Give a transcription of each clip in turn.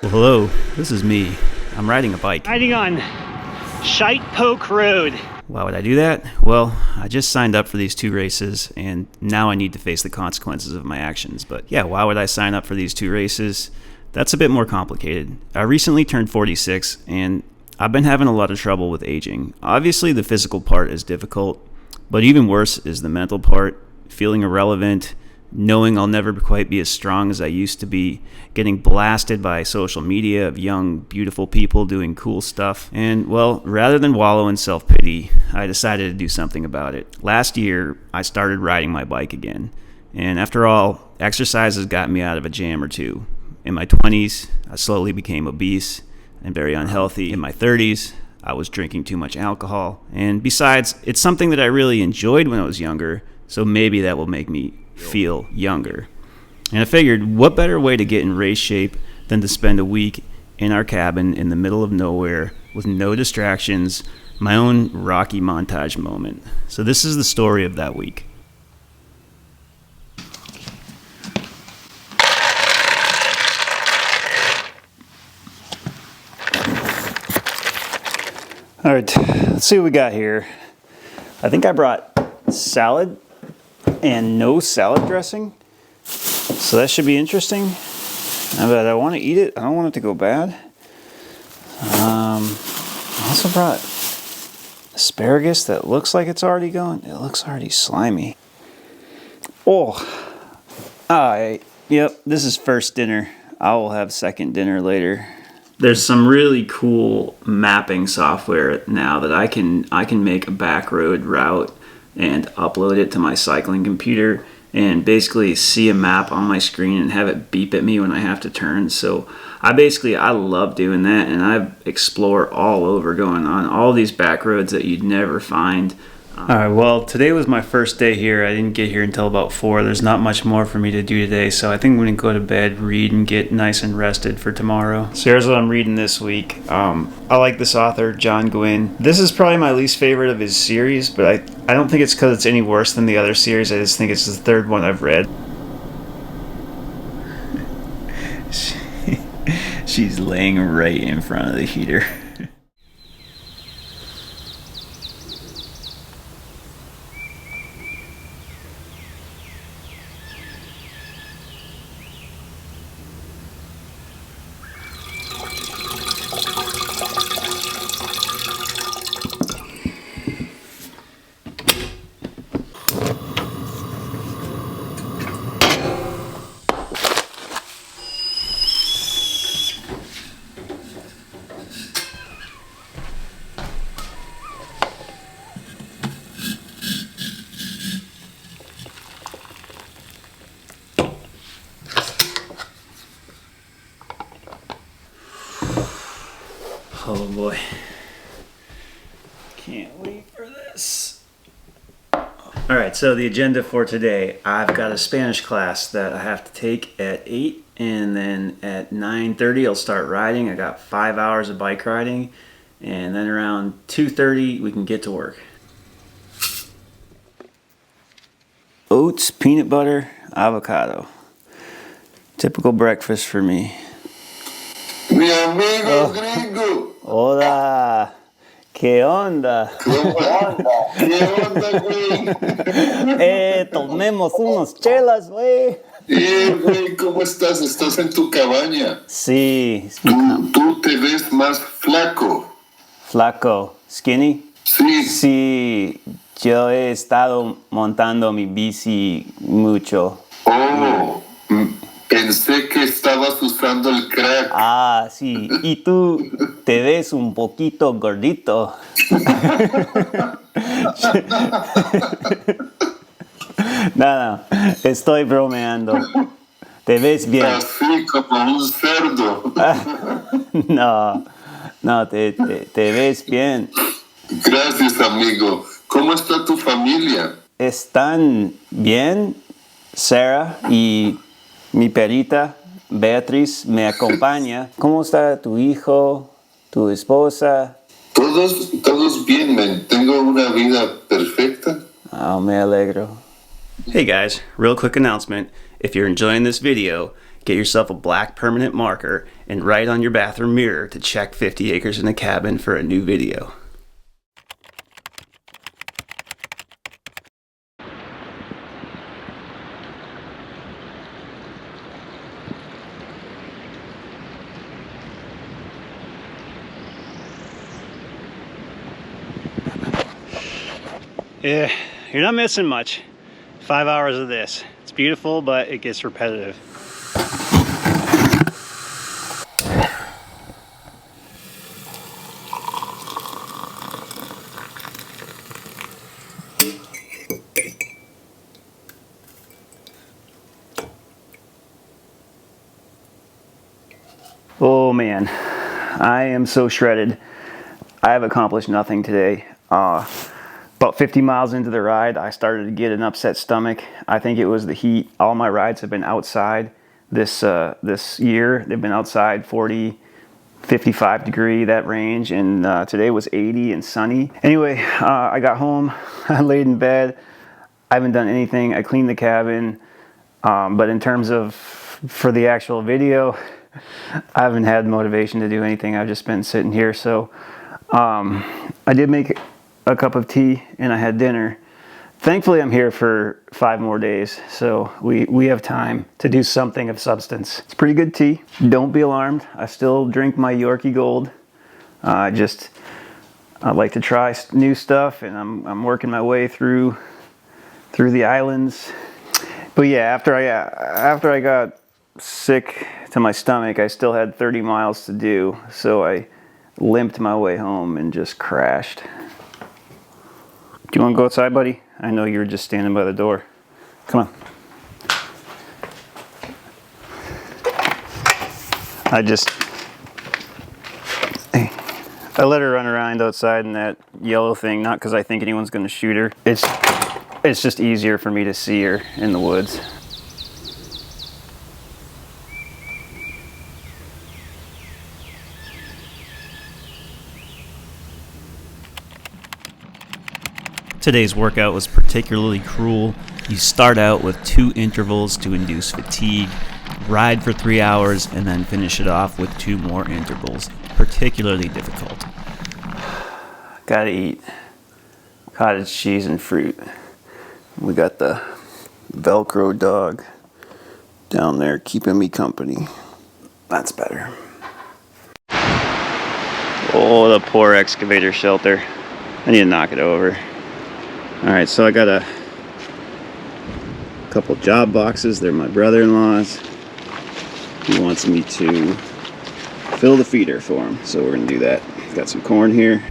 Well, hello, this is me. I'm riding a bike. Riding on Shite Poke Road. Why would I do that? Well, I just signed up for these 2 races, and now I need to face the consequences of my actions. But yeah, why would I sign up for these 2 races? That's a bit more complicated. I recently turned 46, and I've been having a lot of trouble with aging. Obviously, the physical part is difficult, but even worse is the mental part, feeling irrelevant, knowing I'll never quite be as strong as I used to be, getting blasted by social media of young, beautiful people doing cool stuff. And, well, rather than wallow in self-pity, I decided to do something about it. Last year, I started riding my bike again. And after all, exercise has gotten me out of a jam or two. In my 20s, I slowly became obese and very unhealthy. In my 30s, I was drinking too much alcohol. And besides, it's something that I really enjoyed when I was younger, so maybe that will make me feel younger. And I figured, what better way to get in race shape than to spend a week in our cabin in the middle of nowhere with no distractions, my own Rocky montage moment. So this is the story of that week. All right, let's see what we got here. I think I brought salad and no salad dressing, so that should be interesting. But I want to eat it. I don't want it to go bad. I also brought asparagus that looks like it's already going. It looks already slimy. Oh, yep, this is first dinner. I will have second dinner later. There's some really cool mapping software now that I can make a back route and upload it to my cycling computer and basically see a map on my screen and have it beep at me when I have to turn. So I love doing that, and I explore all over, going on all these back roads that you'd never find. Alright, well, today was my first day here. I didn't get here until about 4. There's not much more for me to do today, so I think I'm going to go to bed, read, and get nice and rested for tomorrow. So here's what I'm reading this week. I like this author, John Gwynne. This is probably my least favorite of his series, but I don't think it's because it's any worse than the other series. I just think it's the third one I've read. She's laying right in front of the heater. Oh boy, can't wait for this. Alright, so the agenda for today, I've got a Spanish class that I have to take at 8, and then at 9:30 I'll start riding. I got 5 hours of bike riding, and then around 2:30 we can get to work. Oats, peanut butter, avocado. Typical breakfast for me. Mi amigo gringo. Hola, ¿qué onda? ¿Cómo anda? ¿Qué onda, güey? Tomemos unos chelas, güey. Güey, ¿cómo estás? ¿Estás en tu cabaña? Sí. Tú te ves más flaco. Flaco, skinny. Sí. Sí, yo he estado montando mi bici mucho. Oh, pensé que estabas usando el crack. Ah, sí. Y tú te ves un poquito gordito. No, estoy bromeando. Te ves bien. Así como un cerdo. No, te ves bien. Gracias, amigo. ¿Cómo está tu familia? Están bien. Sarah y mi perrita Beatrice me acompaña. ¿Cómo está tu hijo, tu esposa? Todos bien, man. Tengo una vida perfecta. Oh, me alegro. Hey guys, real quick announcement. If you're enjoying this video, get yourself a black permanent marker and write on your bathroom mirror to check 50 acres in a cabin for a new video. Yeah, you're not missing much. 5 hours of this. It's beautiful, but it gets repetitive. Oh man, I am so shredded. I have accomplished nothing today. About 50 miles into the ride, I started to get an upset stomach. I think it was the heat. All my rides have been outside this year. They've been outside 40, 55 degree, that range, and today was 80 and sunny. Anyway, I got home, I laid in bed. I haven't done anything. I cleaned the cabin, but in terms of for the actual video, I haven't had motivation to do anything. I've just been sitting here. So I did make a cup of tea and I had dinner. Thankfully, I'm here for 5 more days, so we have time to do something of substance. It's pretty good tea. Don't be alarmed. I still drink my Yorkie Gold. I like to try new stuff, and I'm working my way through the islands. But yeah, after I got sick to my stomach, I still had 30 miles to do, so I limped my way home and just crashed. Do you want to go outside, buddy? I know you were just standing by the door. Come on. I let her run around outside in that yellow thing, not because I think anyone's going to shoot her. It's just easier for me to see her in the woods. Today's workout was particularly cruel. You start out with 2 intervals to induce fatigue, ride for 3 hours, and then finish it off with 2 more intervals. Particularly difficult. Gotta eat cottage cheese and fruit. We got the Velcro dog down there keeping me company. That's better. Oh, the poor excavator shelter. I need to knock it over. Alright, so I got a couple job boxes. They're my brother-in-law's. He wants me to fill the feeder for him, so we're going to do that. Got some corn here.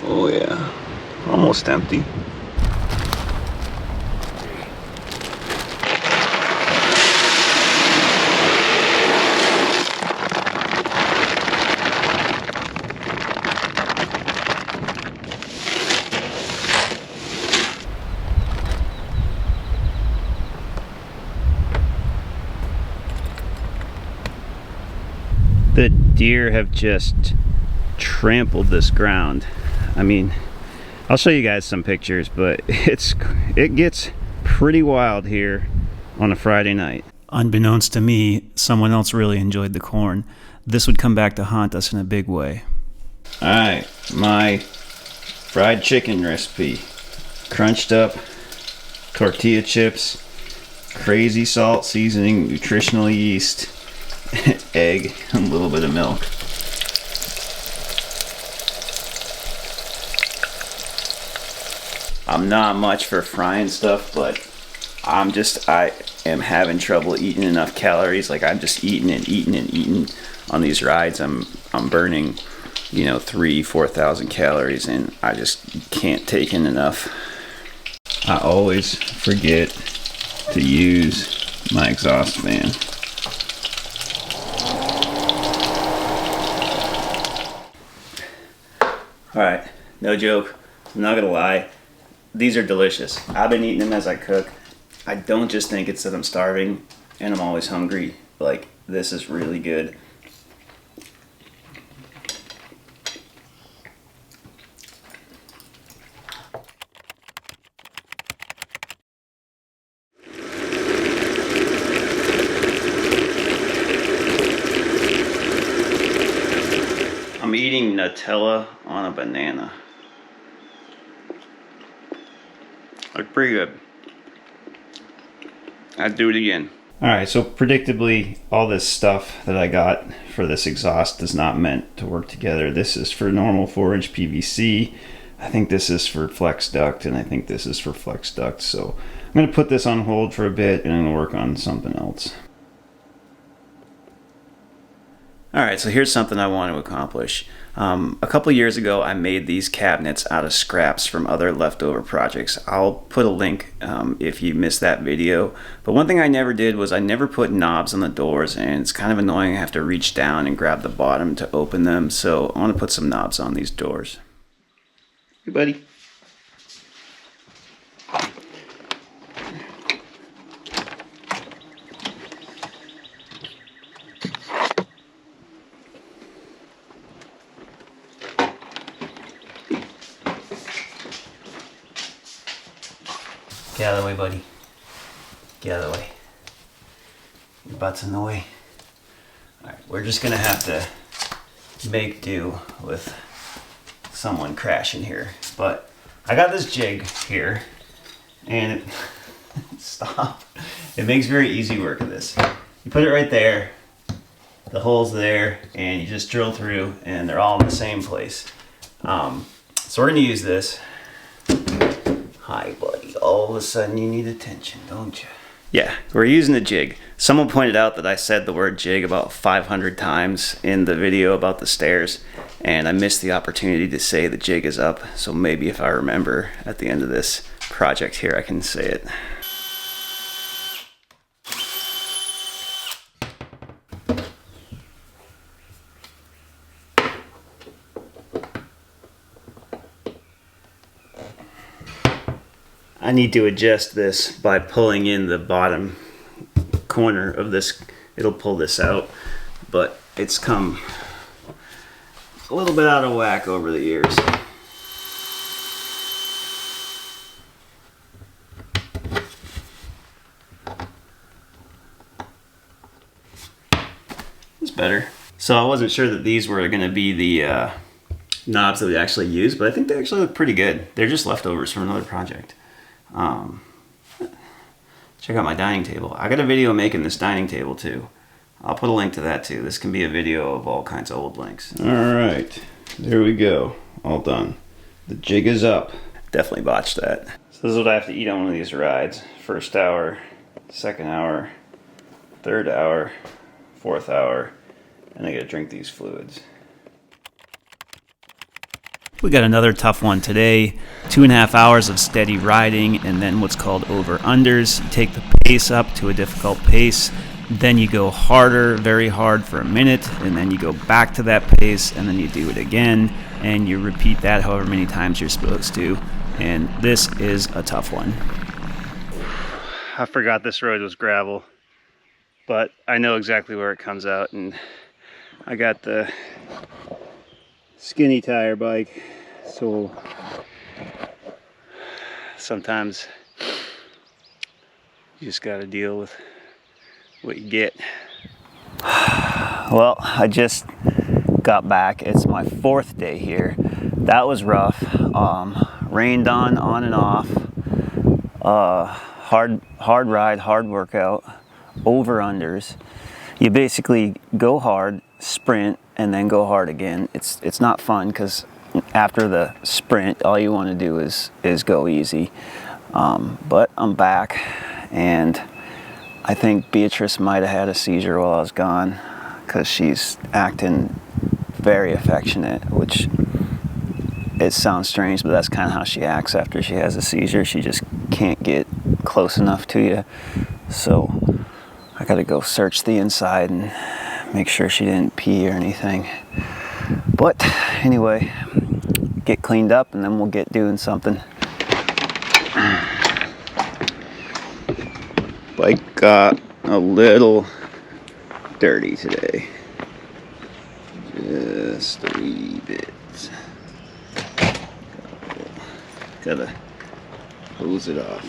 Oh yeah, almost empty. The deer have just trampled this ground. I mean, I'll show you guys some pictures, but it gets pretty wild here on a Friday night. Unbeknownst to me, someone else really enjoyed the corn. This would come back to haunt us in a big way. Alright, my fried chicken recipe. Crunched up tortilla chips, crazy salt seasoning, nutritional yeast, egg, and a little bit of milk. I'm not much for frying stuff, but I am having trouble eating enough calories. Like, I'm just eating and eating and eating on these rides. I'm burning, 3,000-4,000 calories, and I just can't take in enough. I always forget to use my exhaust fan. Alright, no joke, I'm not gonna lie, these are delicious. I've been eating them as I cook. I don't just think it's that I'm starving and I'm always hungry. Like, this is really good. Nutella on a banana. Look pretty good. I'd do it again. Alright, so predictably, all this stuff that I got for this exhaust is not meant to work together. This is for normal 4-inch PVC. I think this is for flex duct, and I think this is for flex duct. So I'm going to put this on hold for a bit, and I'm going to work on something else. Alright, so here's something I want to accomplish. A couple years ago, I made these cabinets out of scraps from other leftover projects. I'll put a link if you missed that video. But one thing I never did was I never put knobs on the doors, and it's kind of annoying. I have to reach down and grab the bottom to open them. So I want to put some knobs on these doors. Hey, buddy. Get out of the way, buddy. Get out of the way. Your butt's in the way. Alright, we're just gonna have to make do with someone crashing here. But I got this jig here, and stop. It makes very easy work of this. You put it right there, the hole's there, and you just drill through, and they're all in the same place. So we're gonna use this. Hi, buddy. All of a sudden you need attention, don't you? Yeah, we're using a jig. Someone pointed out that I said the word jig about 500 times in the video about the stairs, and I missed the opportunity to say the jig is up, so maybe if I remember at the end of this project here, I can say it. I need to adjust this by pulling in the bottom corner of this. It'll pull this out, but it's come a little bit out of whack over the years. It's better. So I wasn't sure that these were going to be the knobs that we actually use, but I think they actually look pretty good. They're just leftovers from another project. Check out my dining table. I got a video making this dining table too. I'll put a link to that too. This can be a video of all kinds of old links. Alright, there we go. All done. The jig is up. Definitely botched that. So this is what I have to eat on one of these rides. First hour, second hour, third hour, fourth hour, and I gotta drink these fluids. We got another tough one today. 2.5 hours of steady riding, and then what's called over-unders. You take the pace up to a difficult pace, then you go harder, very hard for a minute, and then you go back to that pace, and then you do it again, and you repeat that however many times you're supposed to. And this is a tough one. I forgot this road was gravel, but I know exactly where it comes out, and I got the skinny tire bike, so sometimes you just got to deal with what you get. Well, I just got back. It's my 4th day here. That was rough. Rained on and off. Hard ride, hard workout. Over-unders. You basically go hard, sprint, and then go hard again. It's not fun because after the sprint, all you want to do is go easy. But I'm back, and I think Beatrice might have had a seizure while I was gone because she's acting very affectionate, which it sounds strange, but that's kind of how she acts after she has a seizure. She just can't get close enough to you. So I got to go search the inside and make sure she didn't pee or anything. But anyway, get cleaned up and then we'll get doing something. Bike got a little dirty today. Just a wee bit. Gotta hose it off.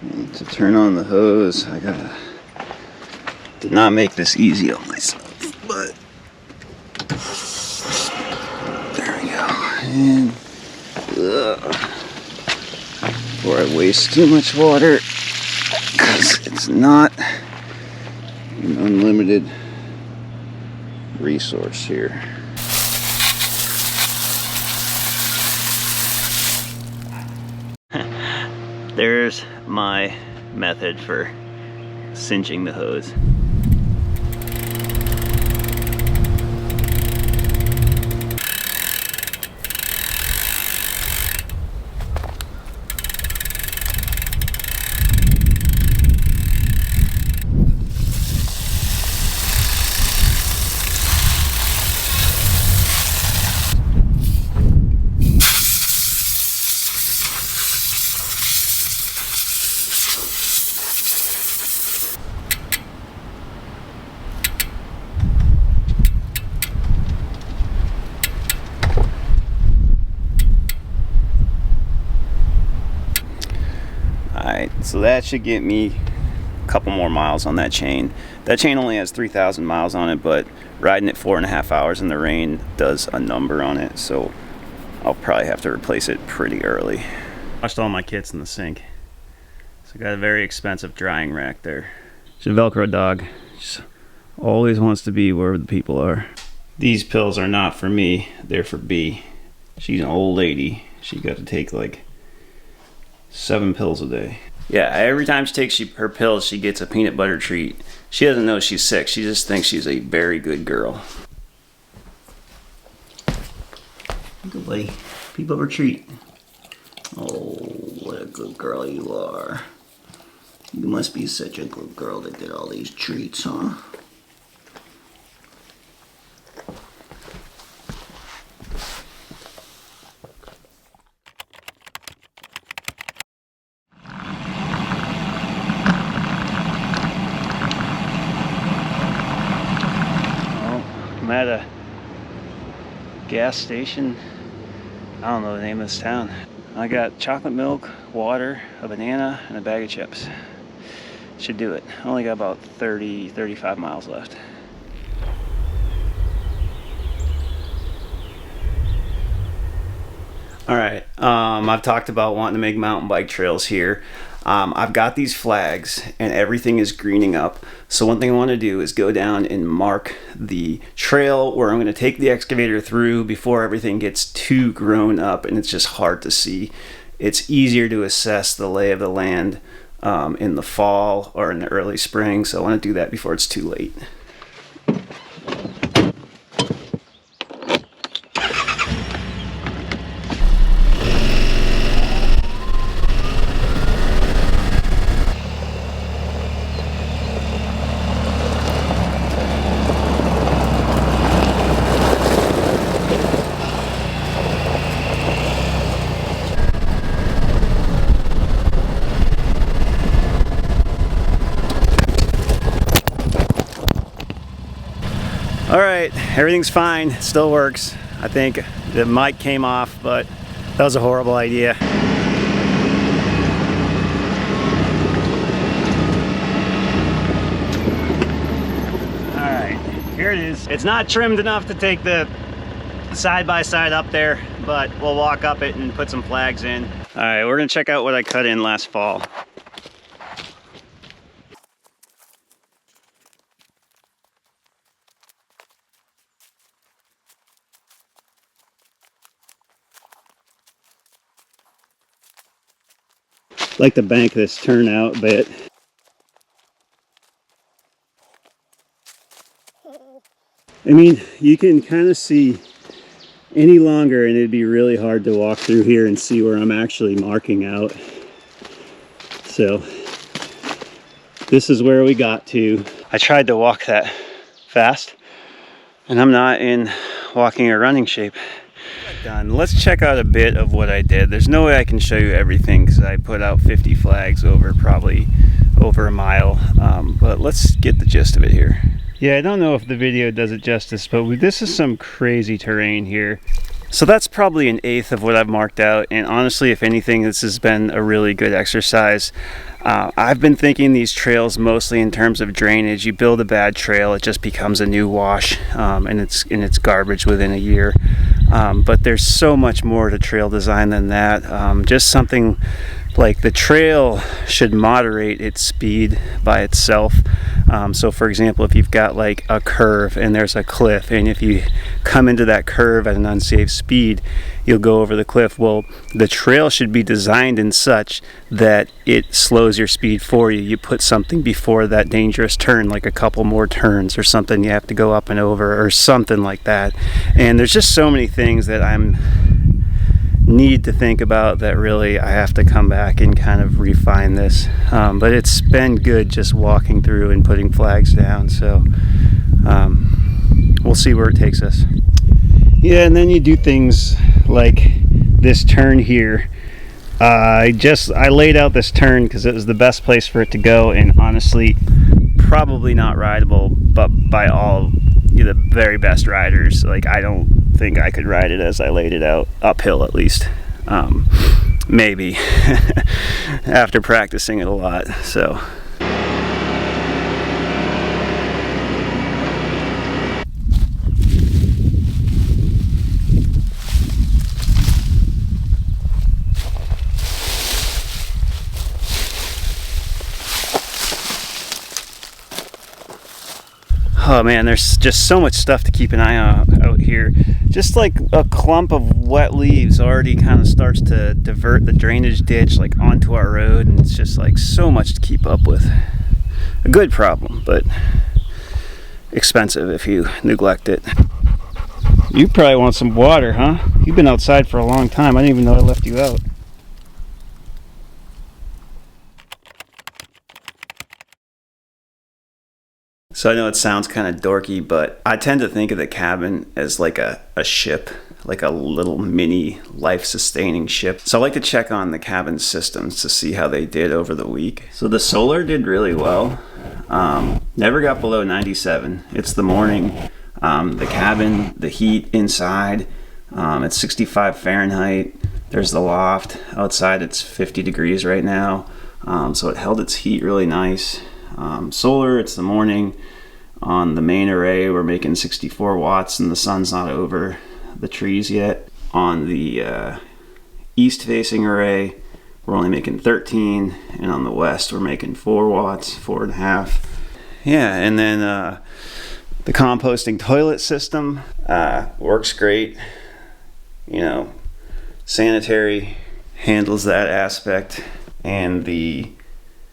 And to turn on the hose, I gotta... Did not make this easy on myself, but And before I waste too much water, because it's not an unlimited resource here. There's my method for cinching the hose. Alright, so that should get me a couple more miles on that chain. That chain only has 3,000 miles on it, but riding it 4.5 hours in the rain does a number on it, so I'll probably have to replace it pretty early. Washed all my kits in the sink. So I got a very expensive drying rack there. She's a Velcro dog. Just always wants to be where the people are. These pills are not for me, they're for B. She's an old lady. She got to take like 7 pills a day. Yeah, every time she takes her pills, she gets a peanut butter treat. She doesn't know she's sick. She just thinks she's a very good girl. Good buddy. Peep up her treat. Oh, what a good girl you are. You must be such a good girl to get all these treats, huh? I'm at a gas station. I don't know the name of this town. I got chocolate milk, water, a banana, and a bag of chips. Should do it. I only got about 35 miles left. All right, I've talked about wanting to make mountain bike trails here. I've got these flags and everything is greening up. So one thing I want to do is go down and mark the trail where I'm going to take the excavator through before everything gets too grown up and it's just hard to see. It's easier to assess the lay of the land in the fall or in the early spring. So I want to do that before it's too late. All right, everything's fine, still works. I think the mic came off, but that was a horrible idea. All right, here it is. It's not trimmed enough to take the side-by-side up there, but we'll walk up it and put some flags in. All right, we're gonna check out what I cut in last fall. Like to bank this turnout bit. I mean, you can kind of see any longer and it'd be really hard to walk through here and see where I'm actually marking out. So this is where we got to. I tried to walk that fast and I'm not in walking or running shape. Done. Let's check out a bit of what I did. There's no way I can show you everything because I put out 50 flags over probably over a mile, but let's get the gist of it here. Yeah, I don't know if the video does it justice, but this is some crazy terrain here. So that's probably 1/8 of what I've marked out, and honestly, if anything, this has been a really good exercise. I've been thinking these trails mostly in terms of drainage. You build a bad trail, it just becomes a new wash, and it's garbage within a year. But there's so much more to trail design than that. Just something like the trail should moderate its speed by itself. So for example, if you've got like a curve and there's a cliff, and if you come into that curve at an unsafe speed, you'll go over the cliff. Well, the trail should be designed in such that it slows your speed for you. You put something before that dangerous turn, like a couple more turns or something you have to go up and over or something like that. And there's just so many things that I'm need to think about that really I have to come back and kind of refine this. But it's been good just walking through and putting flags down, so we'll see where it takes us. Yeah, and then you do things like this turn here. I laid out this turn because it was the best place for it to go, and honestly probably not rideable, but by all the very best riders. Like, I don't think I could ride it as I laid it out, uphill at least. Maybe after practicing it a lot. So oh man, there's just so much stuff to keep an eye on out here. Just like a clump of wet leaves already kind of starts to divert the drainage ditch like onto our road, and it's just like so much to keep up with. A good problem, but expensive if you neglect it. You probably want some water, huh? You've been outside for a long time. I didn't even know I left you out. So I know it sounds kind of dorky, but I tend to think of the cabin as like a ship, like a little mini life-sustaining ship. So I like to check on the cabin systems to see how they did over the week. So the solar did really well. Never got below 97. It's the morning. The cabin, the heat inside, it's 65 Fahrenheit. There's the loft. Outside it's 50 degrees right now. So it held its heat really nice. Solar, it's the morning. On the main array, we're making 64 watts and the sun's not over the trees yet. On the east facing array, we're only making 13, and on the west we're making 4 watts, 4.5. Yeah, and then the composting toilet system works great. You know, sanitary handles that aspect, and the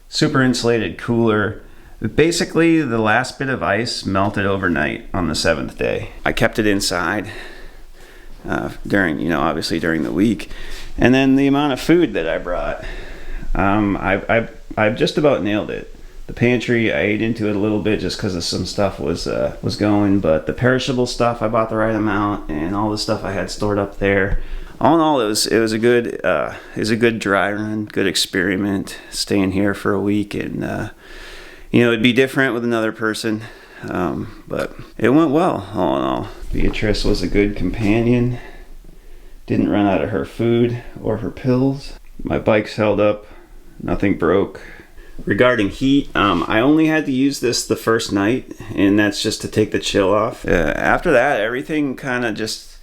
super insulated cooler, basically the last bit of ice melted overnight on the 7th day. I kept it inside during, obviously during the week. And then the amount of food that I brought, I've just about nailed it. The pantry, I ate into it a little bit just because some stuff was going, but the perishable stuff, I bought the right amount, and all the stuff I had stored up there. All in all, it was a good dry run, good experiment, staying here for a week, and it'd be different with another person, but it went well, all in all. Beatrice was a good companion, didn't run out of her food or her pills. My bike's held up, nothing broke. Regarding heat, I only had to use this the first night, and that's just to take the chill off. After that, everything kind of just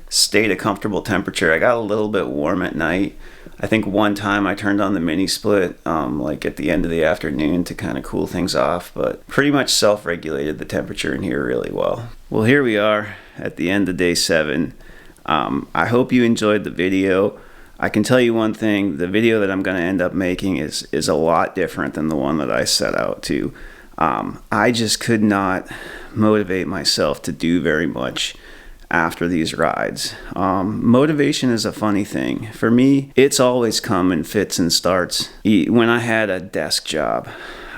stayed a comfortable temperature. I got a little bit warm at night. I think one time I turned on the mini split like at the end of the afternoon to kind of cool things off, but pretty much self-regulated the temperature in here really well. Well, here we are at the end of day 7. I hope you enjoyed the video. I can tell you one thing, the video that I'm going to end up making is a lot different than the one that I set out to. I just could not motivate myself to do very much after these rides. Motivation is a funny thing. For me, it's always come in fits and starts. When I had a desk job,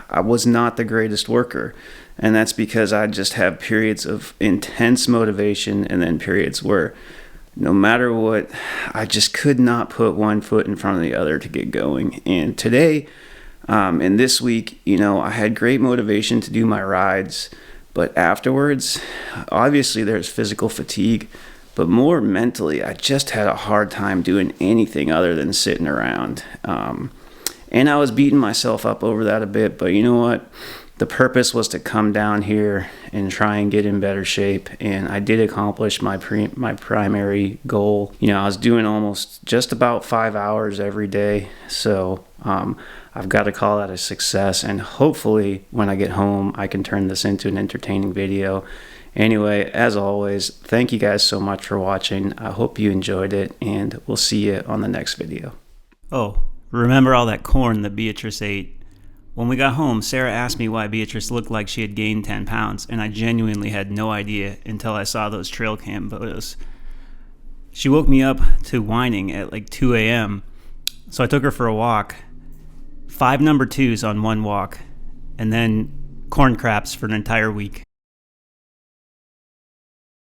I was not the greatest worker, and that's because I just have periods of intense motivation and then periods where no matter what, I just could not put one foot in front of the other to get going. And today, and this week, I had great motivation to do my rides, but afterwards, obviously there's physical fatigue, but more mentally, I just had a hard time doing anything other than sitting around. And I was beating myself up over that a bit, but you know what? the purpose was to come down here and try and get in better shape, and I did accomplish my primary goal. You know, I was doing almost just about 5 hours every day, so I've got to call that a success, and hopefully when I get home I can turn this into an entertaining video. Anyway, as always, thank you guys so much for watching. I hope you enjoyed it, and we'll see you on the next video. Oh, remember all that corn that Beatrice ate? When we got home, Sarah asked me why Beatrice looked like she had gained 10 pounds, and I genuinely had no idea until I saw those trail cam photos. She woke me up to whining at like 2 a.m., so I took her for a walk. 5 number 2s on one walk, and then corn craps for an entire week.